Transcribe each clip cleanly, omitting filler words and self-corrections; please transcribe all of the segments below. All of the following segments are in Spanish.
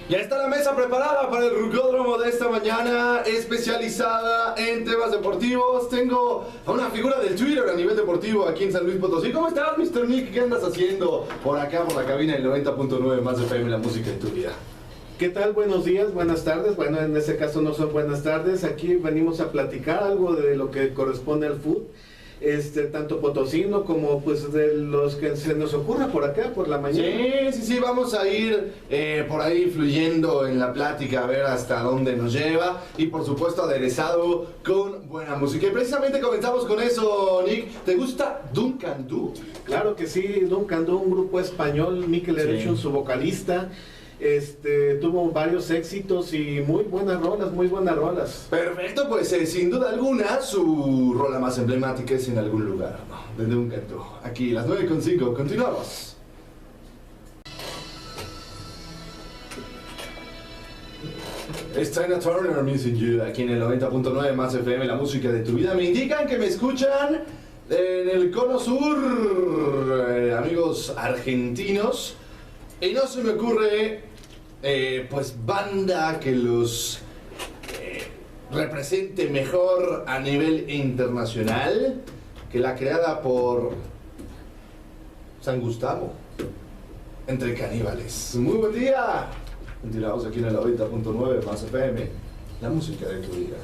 Ya está la mesa preparada para el rucódromo de esta mañana, especializada en temas deportivos. Tengo a una figura del Twitter a nivel deportivo aquí en San Luis Potosí. ¿Cómo estás, Mr. Nick? ¿Qué andas haciendo por acá, por la cabina del 90.9 Más FM, la música de tu vida? ¿Qué tal? Buenos días, buenas tardes. Bueno, en este caso no son buenas tardes. Aquí venimos a platicar algo de lo que corresponde al fútbol. Tanto potosino como pues de los que se nos ocurra por acá, por la mañana. Sí, vamos a ir por ahí fluyendo en la plática a ver hasta dónde nos lleva y por supuesto aderezado con buena música. Y precisamente comenzamos con eso, Nick. ¿Te gusta Duncan Du? Claro que sí, Duncan Du, un grupo español, Mikel Erentxun, su vocalista. Tuvo varios éxitos y muy buenas rolas. Perfecto, pues sin duda alguna su rola más emblemática es En algún lugar, ¿no? De Duncan Du. Aquí las 9:05, continuamos. Es Tina Turner, Missing You, aquí en el 90.9 Más FM, la música de tu vida. Me indican que me escuchan en el cono sur, amigos argentinos. Y no se me ocurre, pues, banda que los represente mejor a nivel internacional que la creada por San Gustavo, Entre Caníbales. Muy buen día. Continuamos aquí en el 90.9 Más FM, la música de tu vida.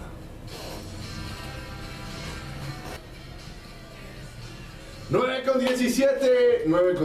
¡9 con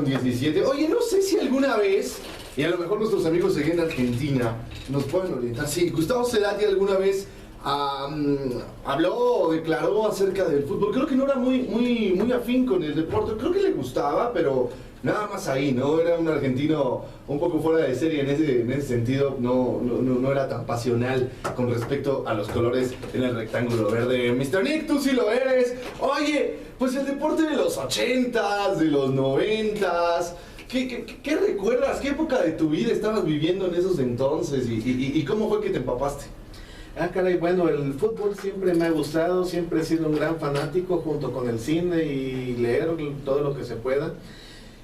17! Oye, no sé si alguna vez, y a lo mejor nuestros amigos aquí en Argentina nos pueden orientar, si Gustavo Cerati alguna vez habló o declaró acerca del fútbol. Creo que no era muy afín con el deporte, creo que le gustaba, pero nada más ahí, ¿no? Era un argentino un poco fuera de serie en ese sentido, no era tan pasional con respecto a los colores en el rectángulo verde. Mr. Nick, tú sí lo eres. Oye, pues el deporte de los 80s, de los 90s, ¿qué recuerdas? ¿Qué época de tu vida estabas viviendo en esos entonces? ¿Y cómo fue que te empapaste? Caray, bueno, el fútbol siempre me ha gustado, siempre he sido un gran fanático junto con el cine y leer todo lo que se pueda.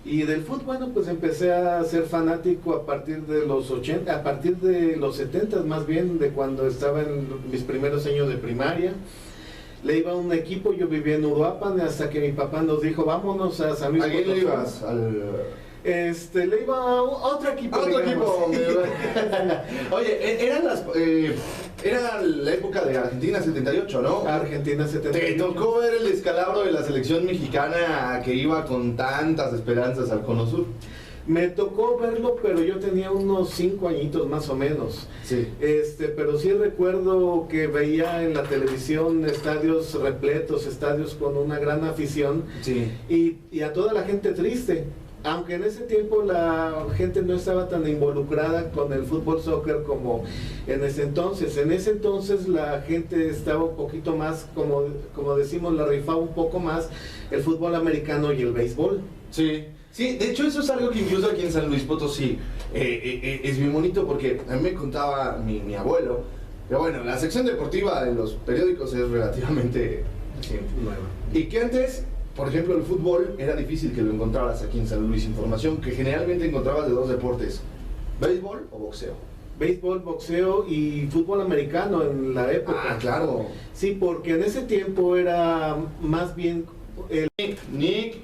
Y del fútbol, bueno, pues empecé a ser fanático a partir de los 80, a partir de los 70 más bien, de cuando estaba en mis primeros años de primaria. Le iba a un equipo, yo vivía en Uruapan, hasta que mi papá nos dijo, vámonos a San Luis Potosí. ¿A quién le ibas? Le iba a otro equipo. Otro equipo. Oye, era la época de Argentina 78, ¿no? Argentina 78. ¿Te tocó ver el descalabro de la selección mexicana que iba con tantas esperanzas al Cono Sur? Me tocó verlo, pero yo tenía unos 5 añitos más o menos. Sí. Pero sí recuerdo que veía en la televisión estadios repletos, estadios con una gran afición. Sí. Y a toda la gente triste. Aunque en ese tiempo la gente no estaba tan involucrada con el fútbol soccer como en ese entonces. En ese entonces la gente estaba un poquito más, como decimos, la rifaba un poco más el fútbol americano y el béisbol. Sí, de hecho eso es algo que incluso aquí en San Luis Potosí es bien bonito, porque a mí me contaba mi abuelo que bueno, la sección deportiva de los periódicos es relativamente nueva. Y que antes, por ejemplo, el fútbol era difícil que lo encontraras aquí en San Luis. Información que generalmente encontrabas de dos deportes: béisbol o boxeo. Béisbol, boxeo y fútbol americano en la época. Ah, claro. Sí, porque en ese tiempo era más bien Nick,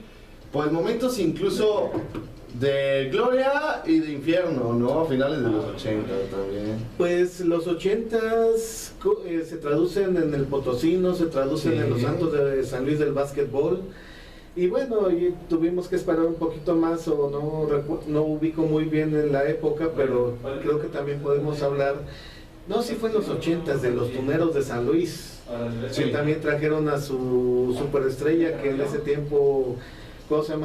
pues momentos incluso de gloria y de infierno, ¿no? A finales de los 80 también. Pues los 80s se traducen en el potosino, se traducen en los Santos de San Luis del básquetbol. Y bueno, y tuvimos que esperar un poquito más, o no ubico muy bien en la época, pero creo que también podemos hablar, no, sí fue en los 80s, de los Tuneros de San Luis, que también trajeron a su superestrella, que en ese tiempo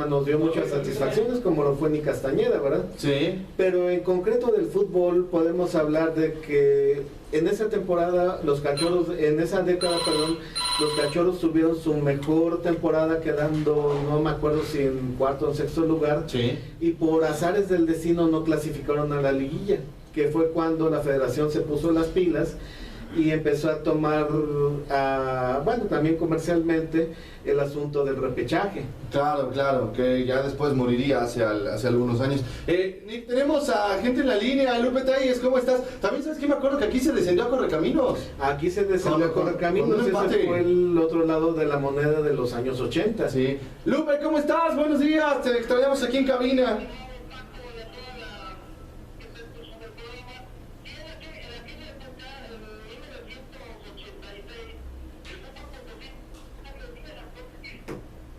nos dio muchas satisfacciones, como lo fue Nick Castañeda, ¿verdad? Sí. Pero en concreto del fútbol podemos hablar de que en esa temporada los Cachorros, en esa década, perdón, los Cachorros tuvieron su mejor temporada, quedando, no me acuerdo si en cuarto o en sexto lugar, Sí. y por azares del destino no clasificaron a la liguilla, que fue cuando la federación se puso las pilas y empezó a tomar, bueno, también comercialmente, el asunto del repechaje. Claro, claro, que ya después moriría hace algunos años. Nick, tenemos a gente en la línea. Lupe Telles, ¿cómo estás? También sabes que me acuerdo que aquí se descendió a Correcaminos. Aquí se descendió a Correcaminos, ese fue el otro lado de la moneda de los años 80. Sí. Lupe, ¿cómo estás? Buenos días, te extrañamos aquí en cabina.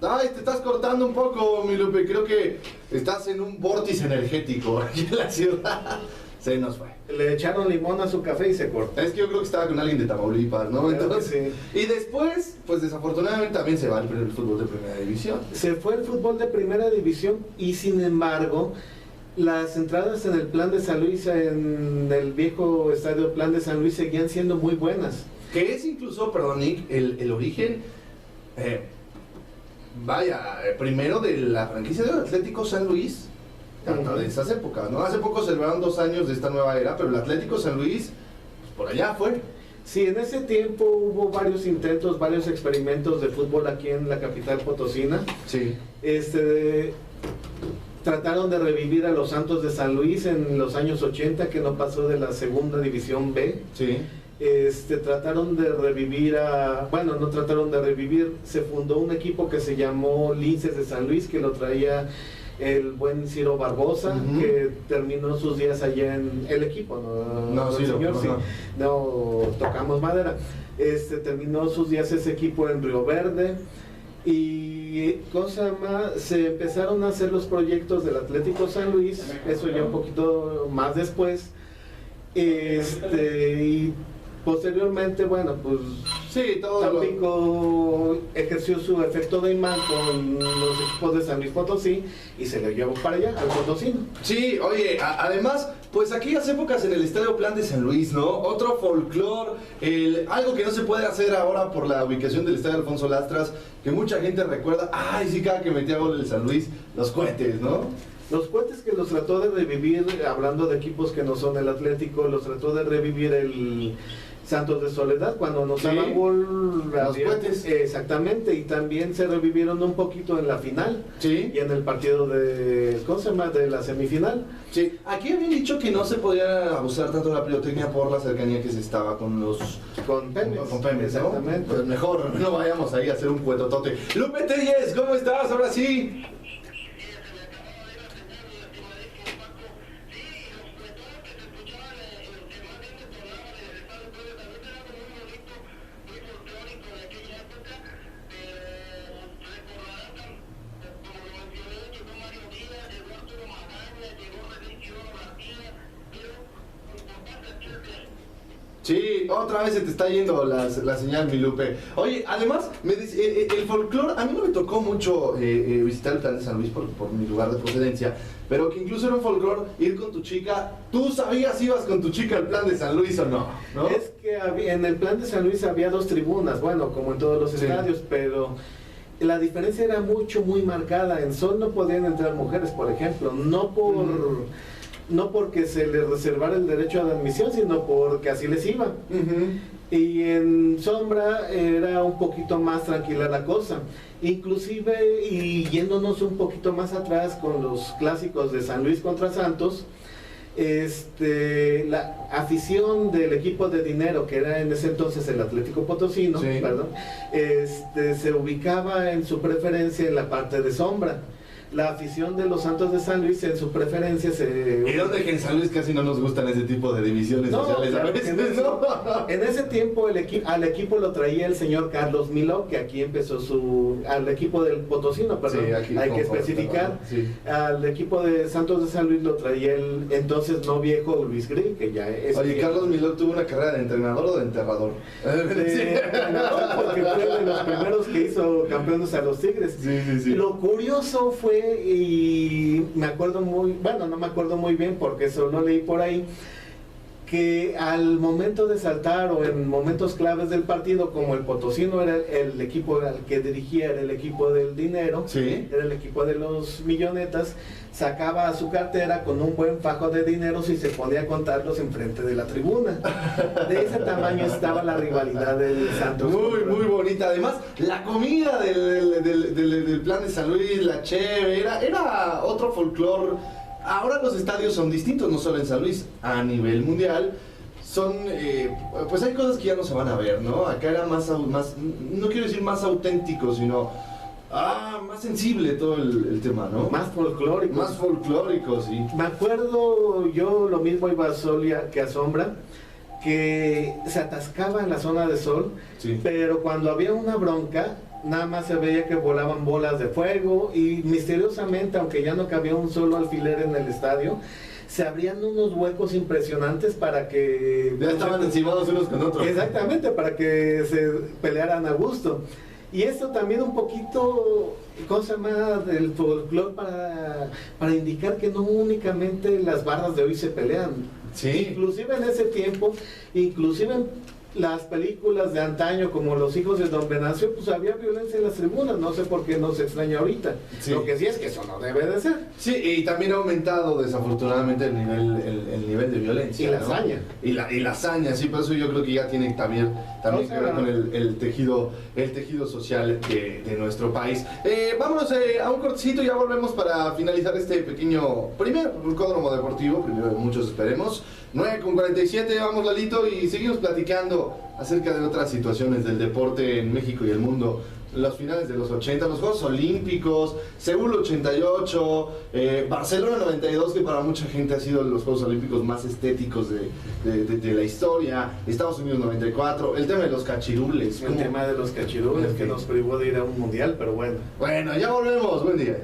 Ay, te estás cortando un poco, mi Lupe. Creo que estás en un vórtice energético aquí en la ciudad. Se nos fue. Le echaron limón a su café y se cortó. Es que yo creo que estaba con alguien de Tamaulipas, ¿no? Entonces, sí. Y después, pues desafortunadamente también se va el fútbol de primera división. Se fue el fútbol de primera división y sin embargo, las entradas en el Plan de San Luis, en el viejo estadio Plan de San Luis, seguían siendo muy buenas. Que es incluso, perdón Nick, el origen... primero de la franquicia del Atlético San Luis, de esas épocas, ¿no? Hace poco celebraron 2 años de esta nueva era, pero el Atlético San Luis, pues por allá fue. Sí, en ese tiempo hubo varios intentos, varios experimentos de fútbol aquí en la capital potosina. Sí. Trataron de revivir a los Santos de San Luis en los años 80, que no pasó de la segunda división B. Sí. Trataron de revivir no trataron de revivir, se fundó un equipo que se llamó Linces de San Luis, que lo traía el buen Ciro Barbosa, que terminó sus días allá en el equipo, no tocamos madera, terminó sus días ese equipo en Río Verde, y se empezaron a hacer los proyectos del Atlético San Luis, eso ya un poquito más después, y posteriormente, bueno, pues sí, Tampico ejerció su efecto de imán con los equipos de San Luis Potosí y se lo llevó para allá, al Potosino. Sí, oye, además, pues aquellas épocas en el Estadio Plan de San Luis, ¿no? Otro folclore, algo que no se puede hacer ahora por la ubicación del Estadio Alfonso Lastras, que mucha gente recuerda, ay, sí, cada que metía gol el San Luis, los cohetes, ¿no? Los cohetes que los trató de revivir, hablando de equipos que no son el Atlético, los trató de revivir el Santos de Soledad cuando nos daban gol. Los cohetes. Exactamente, y también se revivieron un poquito en la final. Sí. Y en el partido de, ¿cómo se llama?, de la semifinal. Sí, aquí habían dicho que no se podía abusar tanto de la pirotecnia por la cercanía que se estaba con los... Con Pemex. Con Pemex, ¿no? Exactamente. Pues mejor no vayamos ahí a hacer un cuetotote. Lupe Telles, ¿cómo estás? Ahora sí. Sí, otra vez se te está yendo la señal, mi Lupe. Oye, además, el folclore, a mí no me tocó mucho visitar el Plan de San Luis por mi lugar de procedencia, pero que incluso era un folclore ir con tu chica. ¿Tú sabías si ibas con tu chica al Plan de San Luis o no? Es que en el Plan de San Luis había 2 tribunas, bueno, como en todos los estadios, pero la diferencia era muy marcada. En Sol no podían entrar mujeres, por ejemplo, no porque se les reservara el derecho de admisión, sino porque así les iba. Y en Sombra era un poquito más tranquila la cosa. Inclusive, y yéndonos un poquito más atrás con los clásicos de San Luis contra Santos, la afición del equipo de dinero, que era en ese entonces el Atlético Potosino, sí, se ubicaba en su preferencia en la parte de Sombra. La afición de los Santos de San Luis en su preferencia ¿Y dónde que en San Luis casi no nos gustan ese tipo de divisiones sociales? Claro, en ese tiempo al equipo lo traía el señor Carlos Miló, que aquí empezó al equipo del Potosino, perdón, sí, hay que especificar. Sí. Al equipo de Santos de San Luis lo traía el entonces no viejo Luis Gris, que ya es... Oye, ¿Carlos Miló tuvo una carrera de entrenador o de enterrador? De entrenador, porque fue de los primeros que hizo campeones a los Tigres. Sí. Lo curioso fue, y no me acuerdo muy bien porque eso lo leí por ahí, que al momento de saltar o en momentos claves del partido, como el Potosino era el equipo al que dirigía, era el equipo del dinero, Sí. era el equipo de los millonetas, sacaba su cartera con un buen fajo de dineros y se ponía a contarlos enfrente de la tribuna. De ese tamaño estaba la rivalidad del Santos. Muy bonita. Además, la comida del plan de San Luis, la cheve, era otro folclore. Ahora los estadios son distintos, no solo en San Luis, a nivel mundial. Son, pues hay cosas que ya no se van a ver, ¿no? Acá era más, no quiero decir más auténtico, sino más sensible todo el tema, ¿no? Más folclórico. Más folclórico, sí. Me acuerdo, yo lo mismo iba a sol que a sombra, que se atascaba en la zona de sol, Sí. pero cuando había una bronca, nada más se veía que volaban bolas de fuego y misteriosamente, aunque ya no cabía un solo alfiler en el estadio, se abrían unos huecos impresionantes para que... Ya estaban encimados unos con otros. Exactamente, para que se pelearan a gusto. Y esto también un poquito, ¿cómo se llama? Del folclore para indicar que no únicamente las barras de hoy se pelean. Sí. Inclusive en ese tiempo, inclusive en las películas de antaño como Los hijos de Don Venancio, pues había violencia en las tribunas, no sé por qué nos extraña ahorita. Sí. Lo que sí es que eso no debe de ser. Sí, y también ha aumentado desafortunadamente el nivel de violencia. Y la ¿no? hazaña. Y la hazaña, sí, por eso yo creo que ya tiene también O sea, que ver con el tejido social de nuestro país. Vámonos a un cortecito, ya volvemos para finalizar este pequeño primer Rulcódromo Deportivo, primero de muchos esperemos. 9:47, vamos Lalito, y seguimos platicando acerca de otras situaciones del deporte en México y el mundo. Los finales de los 80, los Juegos Olímpicos, Seúl 88, Barcelona 92, que para mucha gente ha sido los Juegos Olímpicos más estéticos de la historia, Estados Unidos 94, el tema de los cachirules. El tema de los cachirules que nos privó de ir a un mundial, pero bueno. Bueno, ya volvemos, buen día.